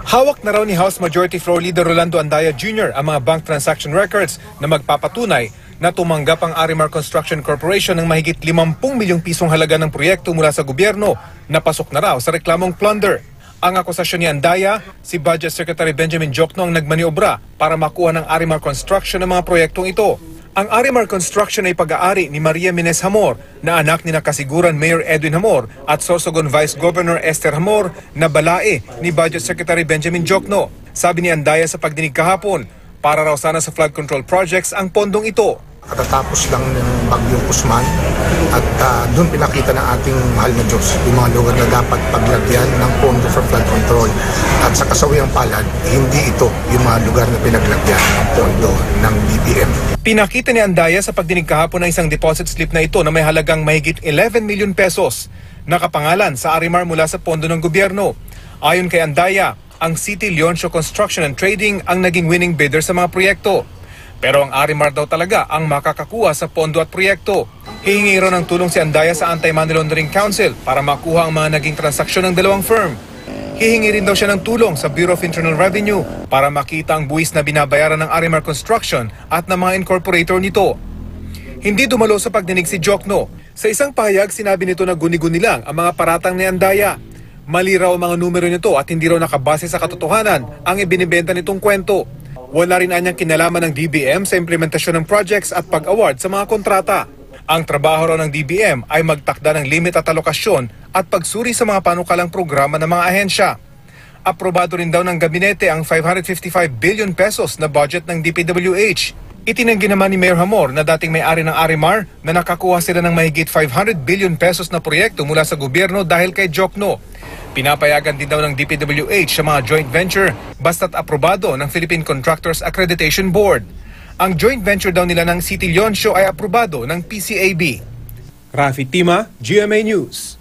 Hawak na raw ni House Majority Floor Leader Rolando Andaya Jr. ang mga bank transaction records na magpapatunay na tumanggap ang Arimar Construction Corporation ng mahigit 50 milyong pisong halaga ng proyekto mula sa gobyerno na pasok na raw sa reklamong plunder. Ang akusasyon ni Andaya, si Budget Secretary Benjamin Diokno ang nagmaniobra para makuha ng Arimar Construction ang mga proyektong ito. Ang Arimar Construction ay pag-aari ni Maria Mines Hamor na anak ni nakasiguran Mayor Edwin Hamor at Sorsogon Vice Governor Esther Hamor na balae ni Budget Secretary Benjamin Diokno. Sabi ni Andaya sa pagdinig kahapon, para raw sana sa flood control projects ang pondong ito. Katatapos lang ng Bagyong Usman at doon pinakita ng ating mahal na Diyos yung mga lugar na dapat paglagyan ng pondo for flood control. At sa kasawiyang palad, hindi ito yung mga lugar na pinaglagyan ng pondo ng DBM. Pinakita ni Andaya sa pagdinig kahapon ng isang deposit slip na ito na may halagang mahigit 11 milyon pesos. Nakapangalan sa Arimar mula sa pondo ng gobyerno. Ayon kay Andaya, ang City Leoncio Construction and Trading ang naging winning bidder sa mga proyekto. Pero ang Arimar daw talaga ang makakakuha sa pondo at proyekto. Hihingi raw ng tulong si Andaya sa Anti-Money Laundering Council para makuha ang mga naging transaksyon ng dalawang firm. Hihingi rin daw siya ng tulong sa Bureau of Internal Revenue para makita ang buwis na binabayaran ng Arimar Construction at ng mga incorporator nito. Hindi dumalo sa pagdinig si Diokno. Sa isang pahayag, sinabi nito na guni-guni lang ang mga paratang ni Andaya. Mali raw ang mga numero nito at hindi raw nakabase sa katotohanan ang ibinibenta nitong kwento. Wala rin anyang kinalaman ng DBM sa implementasyon ng projects at pag-award sa mga kontrata. Ang trabaho raw ng DBM ay magtakda ng limit at alokasyon at pagsuri sa mga panukalang programa ng mga ahensya. Aprobado rin daw ng gabinete ang 555 billion pesos na budget ng DPWH. Itinanggi naman ni Mayor Hamor na dating may-ari ng Arimar na nakakuha sila ng mahigit 500 billion pesos na proyekto mula sa gobyerno dahil kay Diokno. Pinapayagan din daw ng DPWH sa mga joint venture basta't aprobado ng Philippine Contractors Accreditation Board. Ang joint venture daw nila ng City Leoncio ay aprobado ng PCAB. Rafi Tima, GMA News.